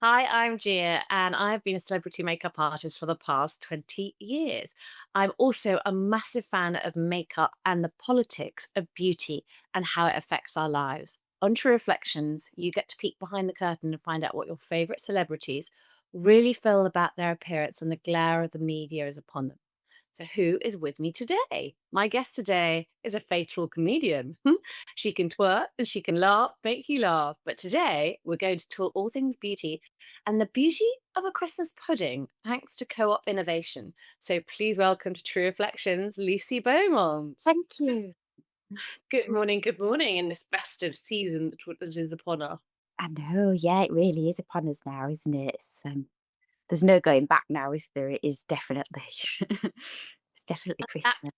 Hi, I'm Gia, and I've been a celebrity makeup artist for the past 20 years. I'm also a massive fan of makeup and the politics of beauty and how it affects our lives. On True Reflections, you get to peek behind the curtain and find out what your favorite celebrities really feel about their appearance when the glare of the media is upon them. So, who is with me today? My guest today is a fatal comedian. She can twerk and she can laugh, make you laugh. But today, we're going to talk all things beauty and the beauty of a Christmas pudding, thanks to co op innovation. So, please welcome to True Reflections, Lucy Beaumont. Thank you. Good morning, in this festive season that is upon us. I know, yeah, it really is upon us now, isn't it? There's no going back now, is there? It is definitely, it's definitely Christmas.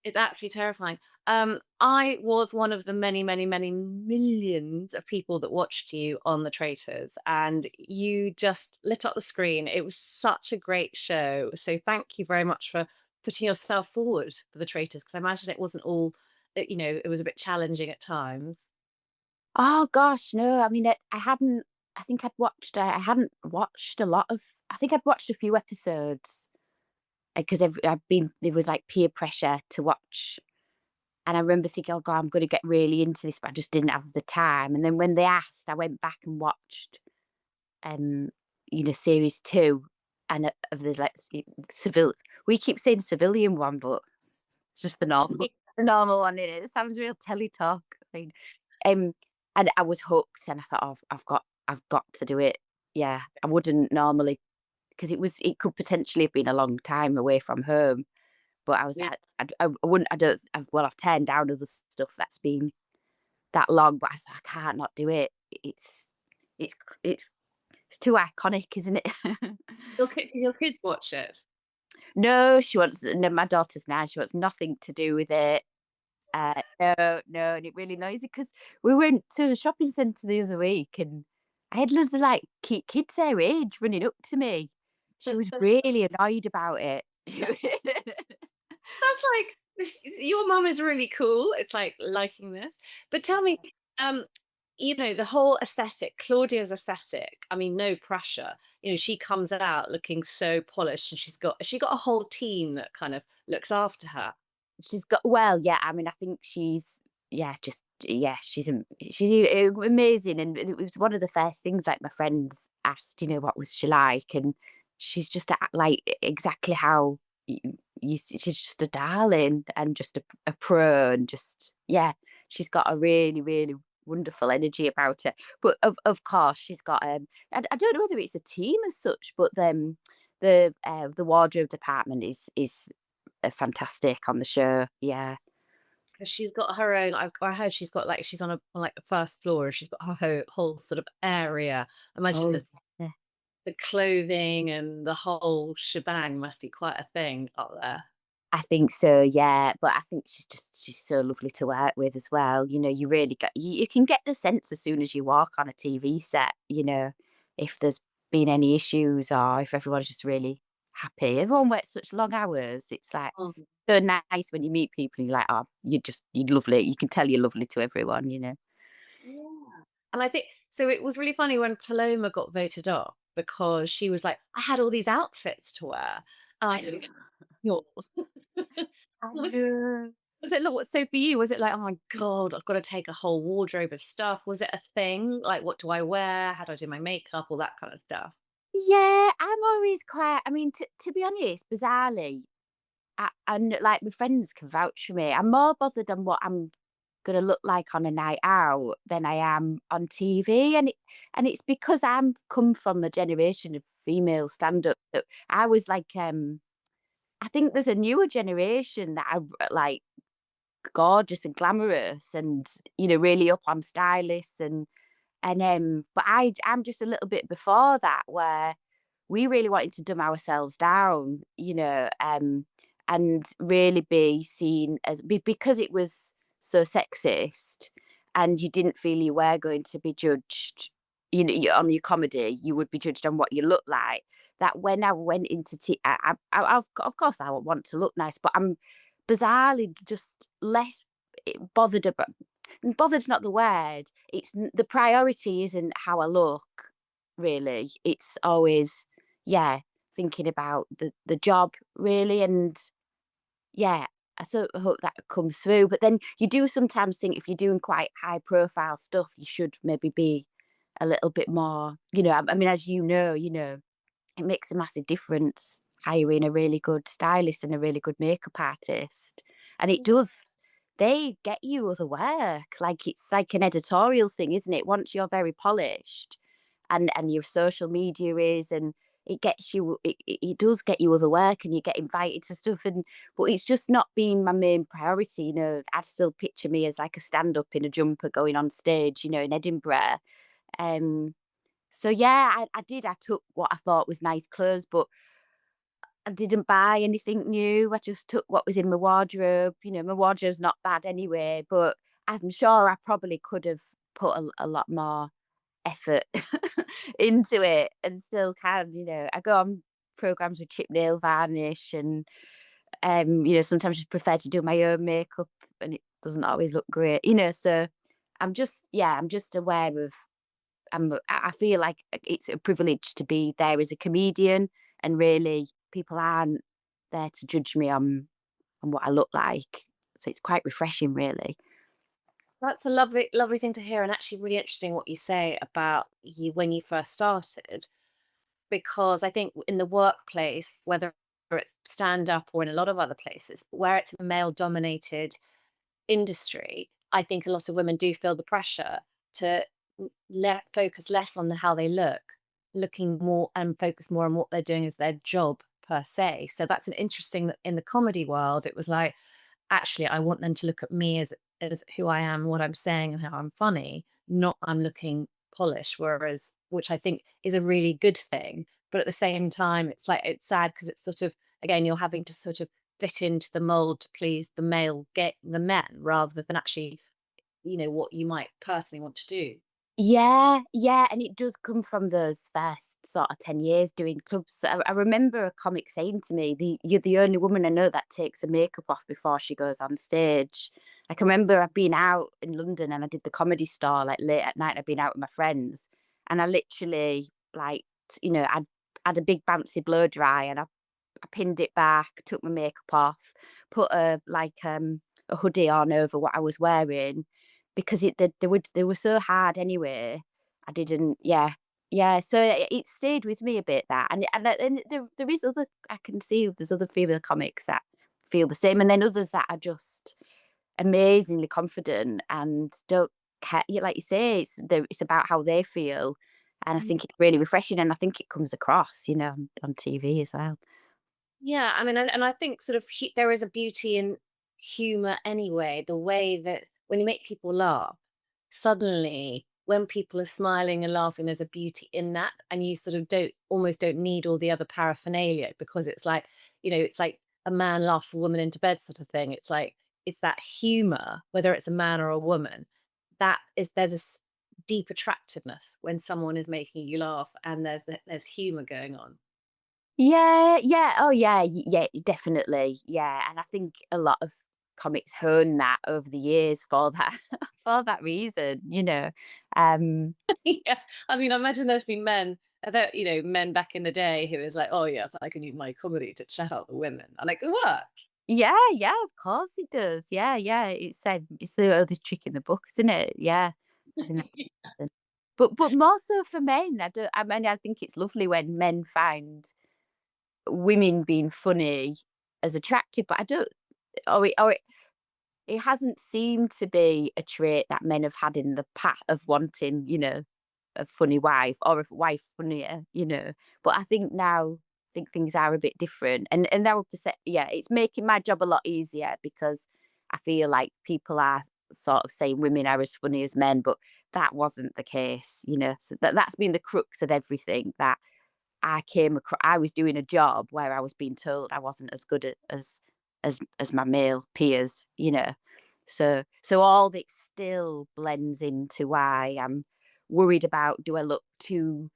It's absolutely terrifying. I was one of the many, many, many millions of people that watched you on The Traitors, and you just lit up the screen. It was such a great show. So thank you very much for putting yourself forward for The Traitors, because I imagine it wasn't all, it was a bit challenging at times. Oh gosh, no, I mean, I hadn't, I think I hadn't watched a lot of, I think I'd watched a few episodes because there was like peer pressure to watch. And I remember thinking, oh God, I'm going to get really into this, but I just didn't have the time. And then when they asked, I went back and watched um, series 2 and of the like civil we keep saying civilian one, but it's just the normal the normal one in it. It sounds real telly talk thing. Um, and I was hooked and I thought, oh, I've got to do it. Yeah, I wouldn't normally because it could potentially have been a long time away from home, but I was Yeah. like, I wouldn't, I don't, I've turned down other stuff that's been that long, but I thought, I can't not do it. It's, it's it's too iconic, isn't it? Do your kids watch it? No, she wants no, my daughter's 9, she wants nothing to do with it. No, no, and it really annoys me because we went to a shopping centre the other week and I had loads of, like, kids her age running up to me. She was really annoyed about it. That's like your mum is really cool. It's like liking this. But tell me, um, the whole aesthetic, Claudia's aesthetic. I mean, no pressure. She comes out looking so polished, and she got a whole team that kind of looks after her. She's got well, yeah, I mean, I think she's yeah, just yeah, she's amazing, and it was one of the first things, like, my friends asked, what was she like, and she's just like, exactly how she's just a darling and just a pro and just yeah, she's got a really, really wonderful energy about her, but of course, she's got, I don't know whether it's a team as such, but the wardrobe department is fantastic on the show, yeah. 'Cause she's got her own. I heard she's on like the first floor, and she's got her whole sort of area. I imagine Oh, yeah. the clothing and the whole shebang must be quite a thing up there. I think so, yeah, but I think she's so lovely to work with as well, you really you can get the sense as soon as you walk on a TV set, if there's been any issues or if everyone's just really happy. Everyone works such long hours, it's, like, so nice when you meet people, you're like, "Oh, you're lovely." You can tell you're lovely to everyone. Yeah. And I think so it was really funny when Paloma got voted off because she was like, "I had all these outfits to wear." And I go, yours. I Was know. was it like so for you, was it like, "Oh my god, I've got to take a whole wardrobe of stuff?" Was it a thing? Like, what do I wear? How do I do my makeup? All that kind of stuff. Yeah, I'm always quite I mean, to be honest, bizarrely, and, like, my friends can vouch for me, I'm more bothered on what I'm gonna look like on a night out than I am on TV, and it's because I'm come from a generation of female stand-up that I was like, I think there's a newer generation that are, like, gorgeous and glamorous and, really up on stylists and but I'm just a little bit before that where we really wanted to dumb ourselves down, and really be seen as because it was so sexist and you didn't feel you were going to be judged, on your comedy, you would be judged on what you look like. That when I went into of course I want to look nice, but I'm bizarrely just less bothered about bothered's not the word. The priority isn't how I look. really. It's always, yeah, thinking about the job really, and yeah, I sort of hope that comes through. But then you do sometimes think if you're doing quite high profile stuff, you should maybe be a little bit more, I mean, as it makes a massive difference hiring a really good stylist and a really good makeup artist. And it does, they get you other work. Like it's like an editorial thing, isn't it? Once you're very polished and your social media is, and it gets you, it does get you other work and you get invited to stuff. And, but it's just not been my main priority. I'd still picture me as like a stand up in a jumper going on stage, in Edinburgh. Um, so yeah, I did. I took what I thought was nice clothes, but I didn't buy anything new. I just took what was in my wardrobe. My wardrobe's not bad anyway, but I'm sure I probably could have put a lot more effort into it and still can. I go on programs with chip nail varnish and sometimes just prefer to do my own makeup and it doesn't always look great. So I'm just aware of I feel like it's a privilege to be there as a comedian, and really people aren't there to judge me on what I look like. So it's quite refreshing, really. That's a lovely, lovely thing to hear, and actually really interesting what you say about you when you first started, because I think in the workplace, whether it's stand up or in a lot of other places, where it's a male dominated industry, I think a lot of women do feel the pressure to let focus less on how they look, looking more and focus more on what they're doing as their job per se. So that's an interesting that in the comedy world, it was like, actually, I want them to look at me as who I am, what I'm saying, and how I'm funny, not I'm looking polished. Whereas, which I think is a really good thing. But at the same time, it's like it's sad because it's sort of again you're having to sort of fit into the mold to please the male get the men rather than actually what you might personally want to do. Yeah, yeah, and it does come from those first sort of 10 years doing clubs. I remember a comic saying to me, "You're the only woman I know that takes her makeup off before she goes on stage." Like, I remember I've been out in London and I did the Comedy Store, like, late at night, I'd been out with my friends, and I literally, like, I'd had a big bouncy blow dry and I pinned it back, took my makeup off, put a hoodie on over what I was wearing because they were so hard anyway. I didn't, yeah, yeah. So it stayed with me a bit that, and there is other. I can see there's other female comics that feel the same, and then others that are just amazingly confident and don't care. Like you say, it's about how they feel, and I think it's really refreshing, and I think it comes across, on TV as well. Yeah, I mean, and I think sort of there is a beauty in humor anyway. The way that when you make people laugh, suddenly when people are smiling and laughing, there's a beauty in that, and you sort of don't almost don't need all the other paraphernalia because it's like it's like a man laughs a woman into bed sort of thing. It's like it's that humor, whether it's a man or a woman, that is there's deep attractiveness when someone is making you laugh and there's humor going on. Yeah, yeah, oh yeah, yeah, definitely, yeah, and I think a lot of comics hone that over the years for that for that reason, um Yeah, I mean, I imagine there's been men that men back in the day who was like, "Oh yes, I can use my comedy to chat out the women." I'm like, "What?" Yeah, yeah, of course it does, yeah, yeah, it's the oldest trick in the book, isn't it? Yeah, I think that's but more so for men, I mean, I think it's lovely when men find women being funny as attractive, but I don't or it hasn't seemed to be a trait that men have had in the past of wanting, a funny wife or a wife funnier, But I think now, I think things are a bit different, and now yeah, it's making my job a lot easier because I feel like people are sort of saying women are as funny as men, but that wasn't the case, So that's been the crux of everything that I was doing a job where I was being told I wasn't as good as my male peers, So all this still blends into why I'm worried about, do I look too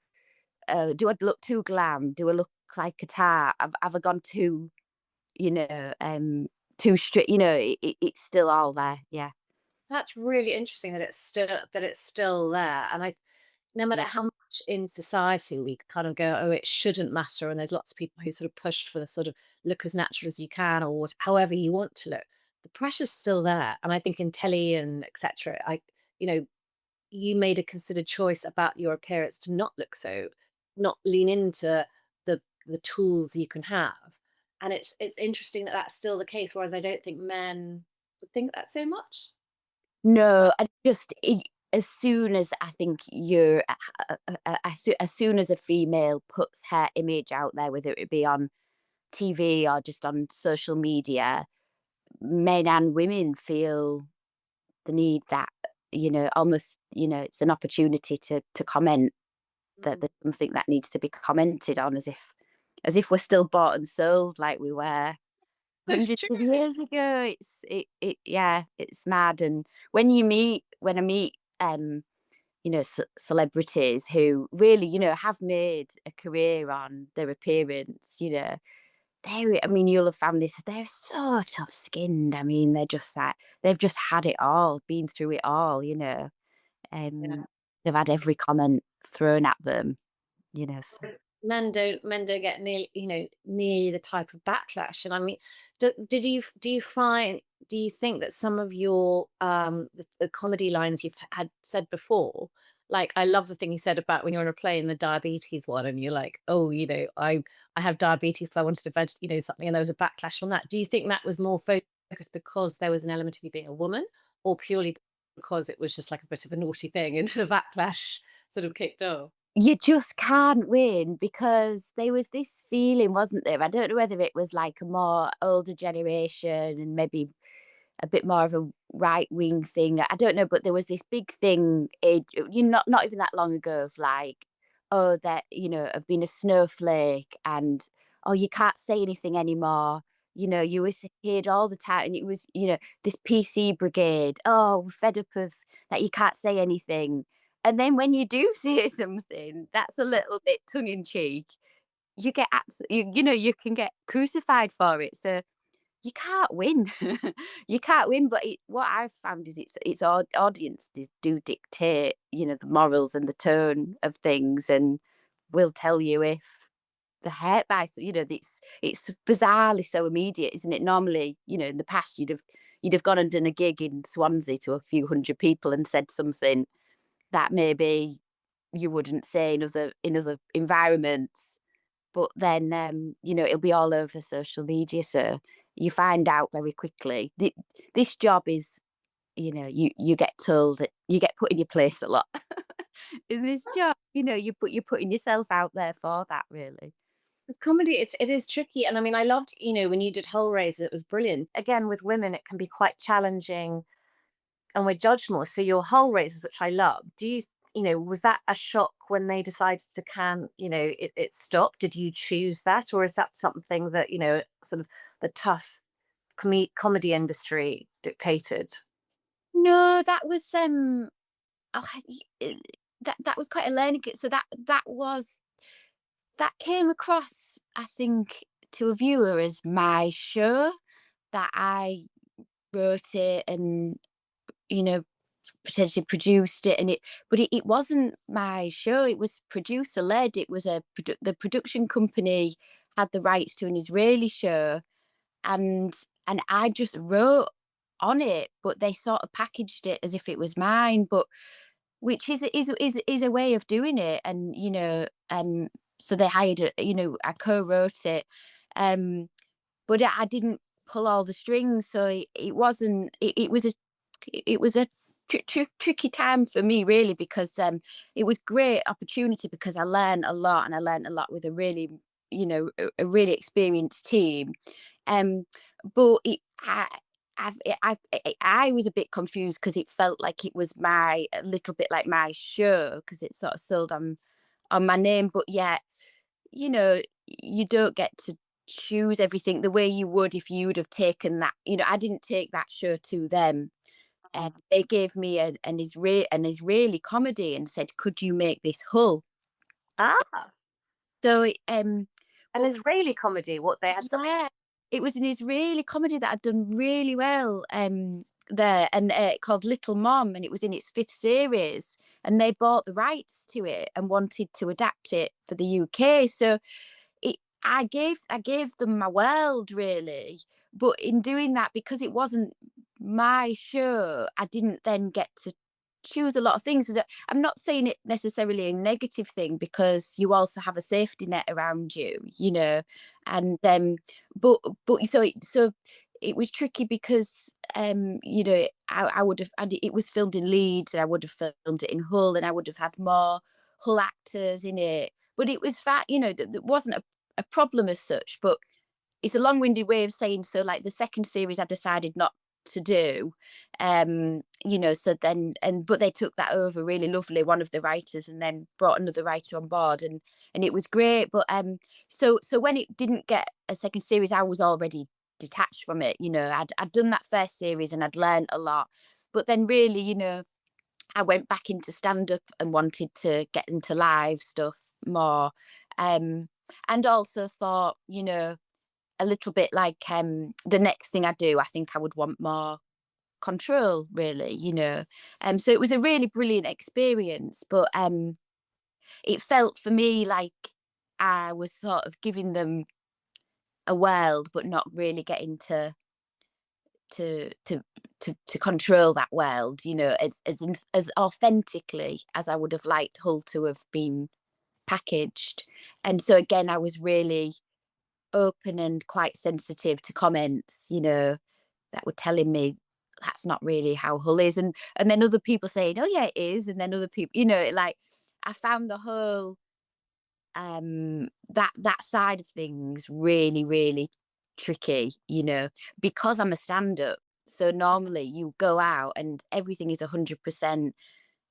glam? Do I look like a tart? Have I gone you know, um, too strict? It's still all there. Yeah. That's really interesting that it's still there, and I no matter Yeah. how much in society we kind of go, "Oh, it shouldn't matter," and there's lots of people who sort of push for the sort of look as natural as you can or however you want to look. The pressure's still there, and I think in telly and et cetera, you know, you made a considered choice about your appearance to not look so not lean into the tools you can have, and it's interesting that that's still the case, whereas I don't think men would think that so much. No, I just as soon as I think you're as soon as a female puts her image out there, whether it be on TV or just on social media, men and women feel the need that, almost, it's an opportunity to comment that Mm. there's something that needs to be commented on as if we're still bought and sold like we were That's hundreds true. of years ago. Yeah, it's mad. And when I meet celebrities who really, have made a career on their appearance, I mean, you'll have found this, they're so tough skinned. I mean, they're just like, they've just had it all, been through it all. Yeah. Um, they've had every comment thrown at them, so. Whereas men don't get nearly, nearly the type of backlash. And I mean, do you think that some of your the comedy lines you've had said before, like I love the thing you said about when you're on a plane, the diabetes one, and you're like, oh, I have diabetes, so I wanted to something, and there was a backlash on that. Do you think that was more focused because there was an element of you being a woman, or purely because it was just like a bit of a naughty thing and the backlash sort of kicked off? You just can't win because there was this feeling, wasn't there? I don't know whether it was like a more older generation and maybe a bit more of a right wing thing. I don't know, but there was this big thing, not even that long ago, of like, oh, that have been a snowflake, and oh, you can't say anything anymore. You was heard all the time, and it was this PC brigade. Oh, we're fed up of that. You can't say anything, and then when you do say something, that's a little bit tongue in cheek. You get absolutely, you can get crucified for it. So you can't win. You can't win, but what I've found is audiences do dictate, the morals and the tone of things, and will tell you if the hurt by, so, it's bizarrely so immediate, isn't it? Normally, in the past, you'd have gone and done a gig in Swansea to a few hundred people and said something that maybe you wouldn't say in other environments, but then, it'll be all over social media, so you find out very quickly. This job is, you get told that you get put in your place a lot. In this job, you're putting yourself out there for that, really. With comedy, it is tricky, and I mean, I loved, when you did Hellraiser, it was brilliant. Again, with women, it can be quite challenging, and we're judged more. So your Hellraisers, which I love, was that a shock when they decided to it stopped? Did you choose that, or is that something that sort of the tough comedy industry dictated? No, that was oh, that was quite a learning. So that came across, I think, to a viewer as my show, that I wrote it and you know potentially produced it, but it wasn't my show. It was producer led. It was the production company had the rights to an Israeli show, and I just wrote on it, but they sort of packaged it as if it was mine, but which is a way of doing it. And so they hired I co-wrote it, um but I didn't pull all the strings, so it wasn't. It was a tricky time for me, really, because it was great opportunity because I learned a lot, and I learned a lot with a really, a really experienced team. Um, but I was a bit confused because it felt like it was a little bit like my show, because it sort of sold on my name, but yet, you don't get to choose everything the way you would if you would have taken that. I didn't take that show to them. And they gave me an Israeli comedy and said, "Could you make this Hull?" Ah, So, an but Israeli comedy. What they had something. yeah, it was an Israeli comedy that had done really well there, and called Little Mom, and it was in its fifth series. and they bought the rights to it and wanted to adapt it for the UK. So I gave them my world really, but in doing that, because it wasn't my show, I didn't then get to choose a lot of things. I'm not saying it necessarily a negative thing, because you also have a safety net around you, and but so it was tricky because I would have, and it was filmed in Leeds, and I would have filmed it in Hull, and I would have had more Hull actors in it. But it was fat, there wasn't a problem as such. But it's a long-winded way of saying, so like the second series I decided not to do. So then, but they took that over really lovely, one of the writers, and then brought another writer on board, and it was great. But so when it didn't get a second series, I was already detached from it. I'd done that first series and I'd learned a lot. But then really, I went back into stand up and wanted to get into live stuff more. And also thought, a little bit like, the next thing I do, I think I would want more control, really. So it was a really brilliant experience, but it felt for me like I was sort of giving them a world, but not really getting to to to control that world, as authentically as I would have liked Hull to have been packaged. And so again, I was really open and quite sensitive to comments, that were telling me that's not really how Hull is, and then other people saying, "Oh yeah, it is," and then other people, like, I found the whole that side of things really, really tricky, because I'm a stand-up. So normally you go out and everything is 100%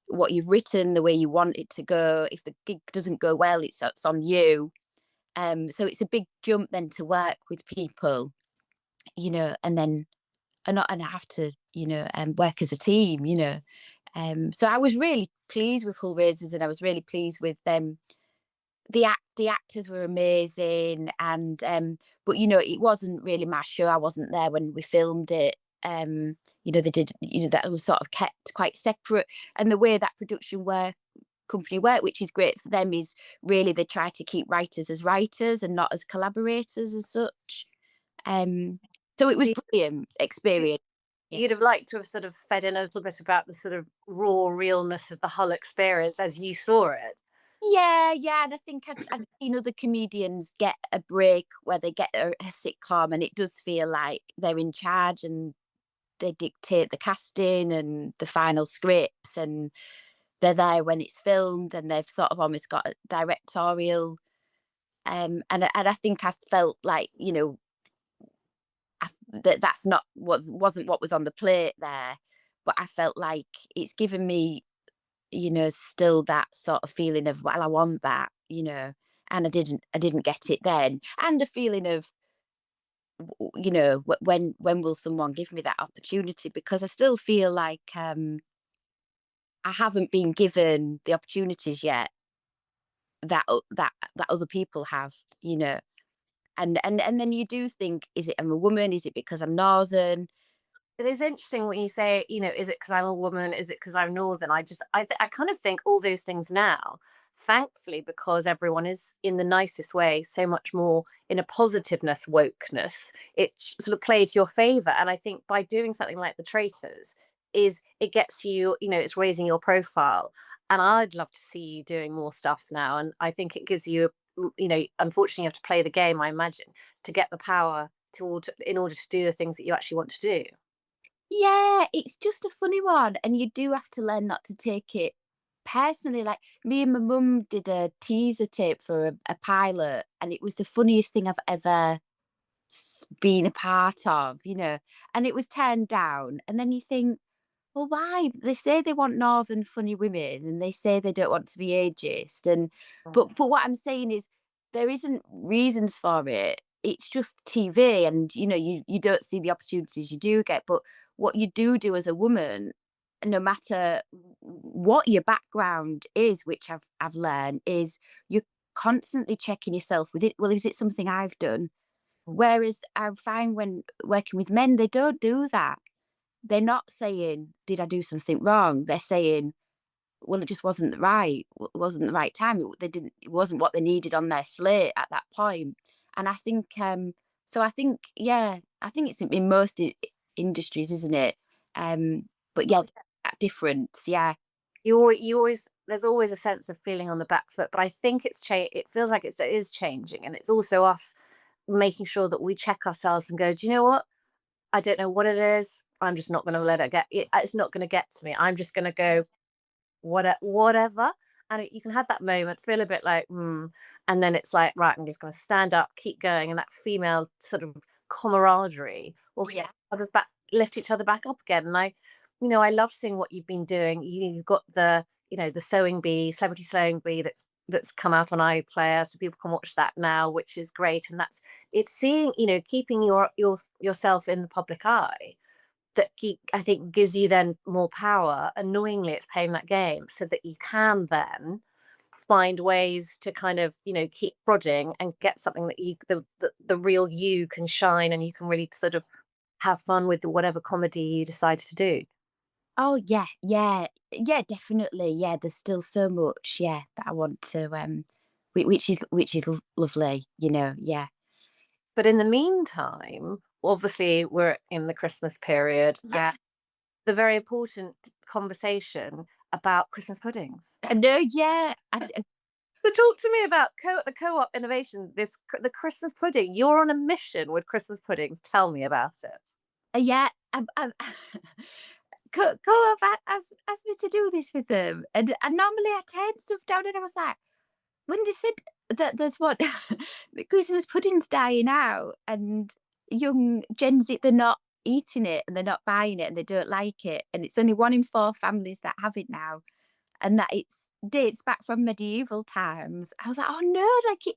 what you've written, the way you want it to go. If the gig doesn't go well, it's on you. So it's a big jump then to work with people, and then and I have to, work as a team, So I was really pleased with Hull Raisers, and I was really pleased with them. The actors were amazing, and but it wasn't really my show. I wasn't there when we filmed it. They did, that was sort of kept quite separate. And the way that production work company work, which is great for them, is really they try to keep writers as writers and not as collaborators as such. Um, so it was Do brilliant you experience. Yeah. you'd have liked to have sort of fed in a little bit about the sort of raw realness of the Hull experience as you saw it. Yeah, yeah, and I think I've seen other comedians get a break where they get a sitcom, and it does feel like they're in charge and they dictate the casting and the final scripts, and they're there when it's filmed, and they've sort of almost got a directorial. And I think I felt like, that's not wasn't what was on the plate there, but I felt like it's given me, still that sort of feeling of, well, I want that, and I didn't get it then, and a feeling of, when will someone give me that opportunity? Because I still feel like, I haven't been given the opportunities yet that other people have, and then you do think, is it I'm a woman? Is it because I'm northern? It is interesting when you say, is it because I'm a woman? Is it because I'm Northern? I kind of think all those things now, thankfully, because everyone is in the nicest way, so much more in a positiveness, wokeness, sort of play to your favor. And I think by doing something like the Traitors, it gets you, it's raising your profile. And I'd love to see you doing more stuff now. And I think it gives you, unfortunately, you have to play the game, I imagine, to get the power in order to do the things that you actually want to do. Yeah, it's just a funny one, and you do have to learn not to take it personally. Like, me and my mum did a teaser tape for a pilot, and it was the funniest thing I've ever been a part of, and it was turned down. And then you think, well, why? They say they want northern funny women, and they say they don't want to be ageist. And but what I'm saying is, there isn't reasons for it. It's just TV, and you don't see the opportunities you do get. But what you do as a woman, no matter what your background is, which I've learned, is you're constantly checking yourself with it. Well, is it something I've done? Whereas I find when working with men, they don't do that. They're not saying, "Did I do something wrong?" They're saying, well, it just wasn't right. It wasn't the right time. It wasn't what they needed on their slate at that point. And I think, so I think, yeah, I think it's in most industries, isn't it? But yeah, Oh, that difference, yeah. you always there's always a sense of feeling on the back foot, but I think it feels like it is changing, and it's also us making sure that we check ourselves and go, do you know what? I don't know what it is. I'm just not going to let it get. It's not going to get to me. I'm just going to go whatever. And you can have that moment, feel a bit like, and then it's like, right, I'm just going to stand up, keep going, and that female sort of camaraderie will Yeah. lift each other back up again. And I love seeing what you've been doing. You've got the sewing bee, celebrity sewing bee that's come out on iPlayer, so people can watch that now, which is great. And it's seeing, keeping yourself in the public eye I think gives you then more power. Annoyingly, it's playing that game so that you can then find ways to kind of, keep prodding and get something that the real you can shine, and you can really sort of have fun with whatever comedy you decide to do. Oh yeah, yeah, yeah, definitely. Yeah, there's still so much, yeah, that I want to, which is lovely, yeah. But in the meantime, obviously we're in the Christmas period, Yeah. the very important conversation about Christmas puddings. I know, yeah. And So talk to me about the co-op innovation, the Christmas pudding. You're on a mission with Christmas puddings. Tell me about it. yeah, co-op asked me to do this with them, and normally I turn stuff down, and I was like, when they said that there's what the Christmas pudding's dying out, and young Gen Z, they're not eating it, and they're not buying it, and they don't like it, and it's only 1 in 4 families that have it now, and that it's dates back from medieval times. I was like, "Oh, no," like, it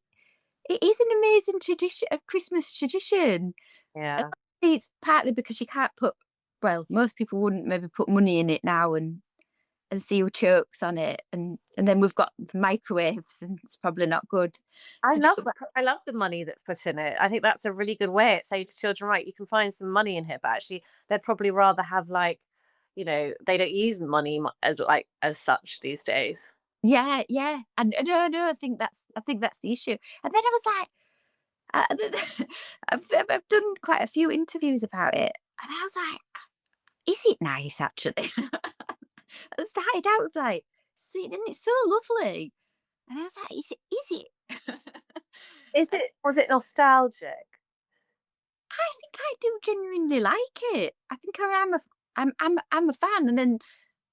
is an amazing tradition, a Christmas tradition. And Yeah. it's partly because you can't put, well, most people wouldn't maybe put money in it now and see who chokes on it, and then we've got microwaves, and it's probably not good I to do love that. I love the money that's put in it. I think that's a really good way at saying to children, right, you can find some money in here, but actually they'd probably rather have like, they don't use money as such these days. Yeah, yeah, and no, no, I think that's the issue, and then I was like, I've done quite a few interviews about it, and I was like, "Is it nice actually?" I started out with like, "See, isn't it so lovely?" And I was like, "Is it?" Was it nostalgic? I think I do genuinely like it. I think I am I'm a fan. And then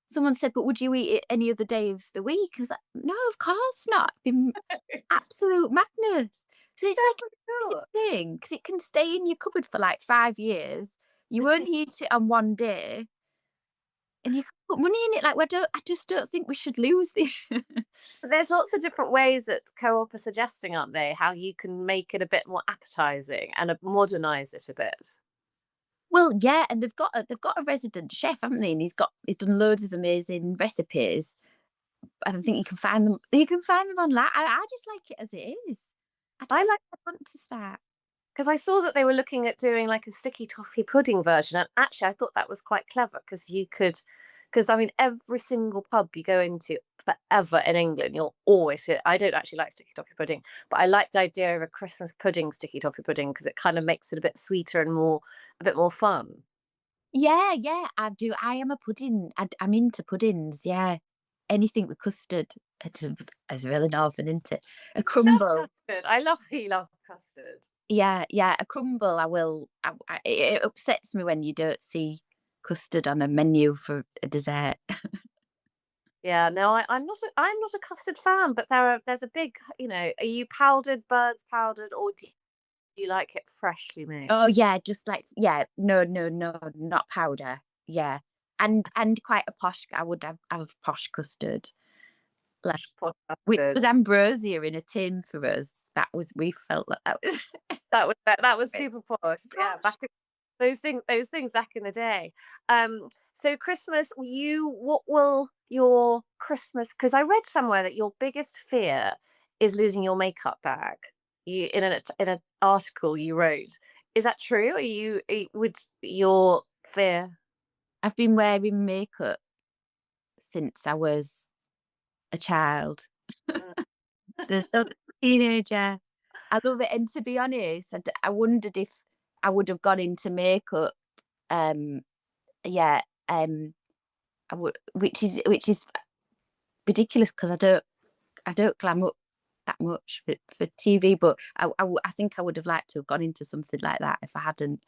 someone said, "But would you eat it any other day of the week?" I was like, "No, of course not. It'd be absolute madness." So it's like That's a classic cool. thing because it can stay in your cupboard for like 5 years. You only eat it on one day, and you can put money in it. Like, I just don't think we should lose the. There's lots of different ways that Co-op are suggesting, aren't they? How you can make it a bit more appetizing and modernize it a bit. Well, yeah, and they've got a resident chef, haven't they? And he's done loads of amazing recipes. And I think you can find them online. I just like it as it is. I I don't like want to start. because I saw that they were looking at doing like a sticky toffee pudding version, and actually I thought that was quite clever because I mean every single pub you go into forever in England, you'll always see it. I don't actually like sticky toffee pudding, but I like the idea of a Christmas pudding sticky toffee pudding because it kind of makes it a bit sweeter and a bit more fun. Yeah, yeah, I do. I am a pudding. I'm into puddings. Yeah, anything with custard. It's really northern, isn't it? A Love crumble. custard. I love you love custard. Yeah, yeah, a crumble. I will. It upsets me when you don't see custard on a menu for a dessert. Yeah, no, I'm not a custard fan, but there's a big, are you powdered, birds powdered, or do you like it freshly made? Oh yeah, just like, yeah, no, no, no, not powder. Yeah, and quite a posh. I would have posh custard. Like, For which custard. was ambrosia in a tin for us. We felt like that was That was bit super posh. Yeah, posh. those things back in the day. So Christmas, what will your Christmas? Because I read somewhere that your biggest fear is losing your makeup bag. You in an article you wrote. Is that true? Would your fear? I've been wearing makeup since I was a child. Mm. The teenager. I love it, and to be honest, I wondered if I would have gone into makeup, um, yeah, I would which is ridiculous because I don't glam up that much for TV, but I think I would have liked to have gone into something like that if I hadn't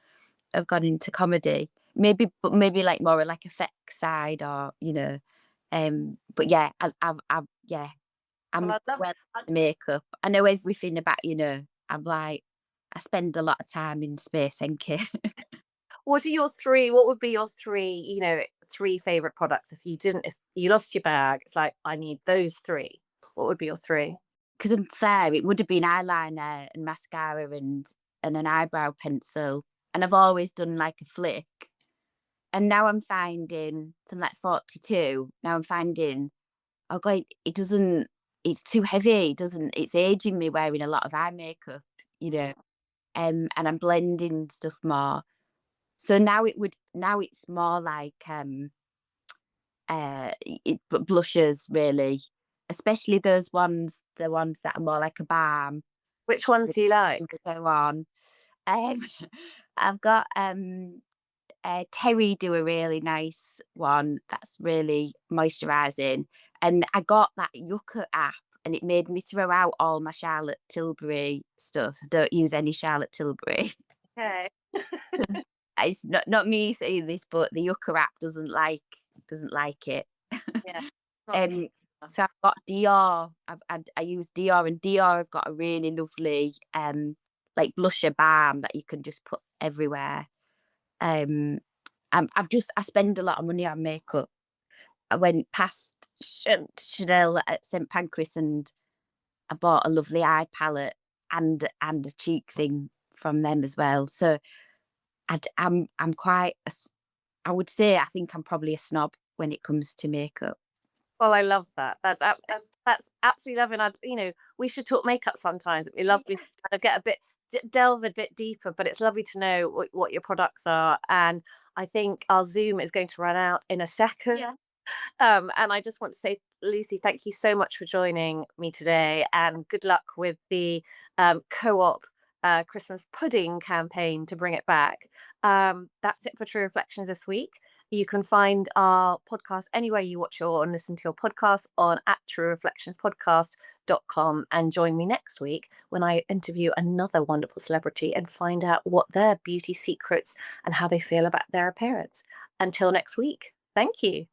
have gone into comedy. Maybe, but maybe like more like effects side or, but yeah, yeah, Well, I'm I'd love. well into makeup. I know everything about, I'm like, I spend a lot of time in Space NK. What are your 3 what would be your 3, 3 favorite products if you lost your bag, it's like, "I need those 3." What would be your 3? Because I'm fair, it would have been eyeliner and mascara and an eyebrow pencil, and I've always done like a flick. And now I'm finding, so I'm like 42. Now I'm finding, oh god, it doesn't. It's too heavy. It doesn't. It's aging me wearing a lot of eye makeup, you know. And I'm blending stuff more. So now it's more like blushes really, especially the ones that are more like a balm Which ones with do you like? go on. Um, I've got Terry do a really nice one that's really moisturising, and I got that Yucca app, and it made me throw out all my Charlotte Tilbury stuff. I don't use any Charlotte Tilbury. Okay. It's not me saying this, but the Yucca app doesn't like it. Yeah. Not the Um, tea. so I've got Dior. I use Dior, and Dior have got a really lovely like blusher balm that you can just put everywhere. Um, I spend a lot of money on makeup. I went past Chanel at St Pancras, and I bought a lovely eye palette and a cheek thing from them as well. So I'm quite I would say I think I'm probably a snob when it comes to makeup. Well, I love that. That's absolutely lovely, and we should talk makeup sometimes. It'd be lovely to kind of get a bit delve a bit deeper, but it's lovely to know what your products are, and I think our Zoom is going to run out in a second. Yeah. And I just want to say, Lucy, thank you so much for joining me today, and good luck with the co-op Christmas pudding campaign to bring it back. That's it for True Reflections this week. You can find our podcast anywhere you watch or listen to your podcast on at truereflectionspodcast.com, and join me next week when I interview another wonderful celebrity and find out what their beauty secrets and how they feel about their appearance. Until next week, thank you.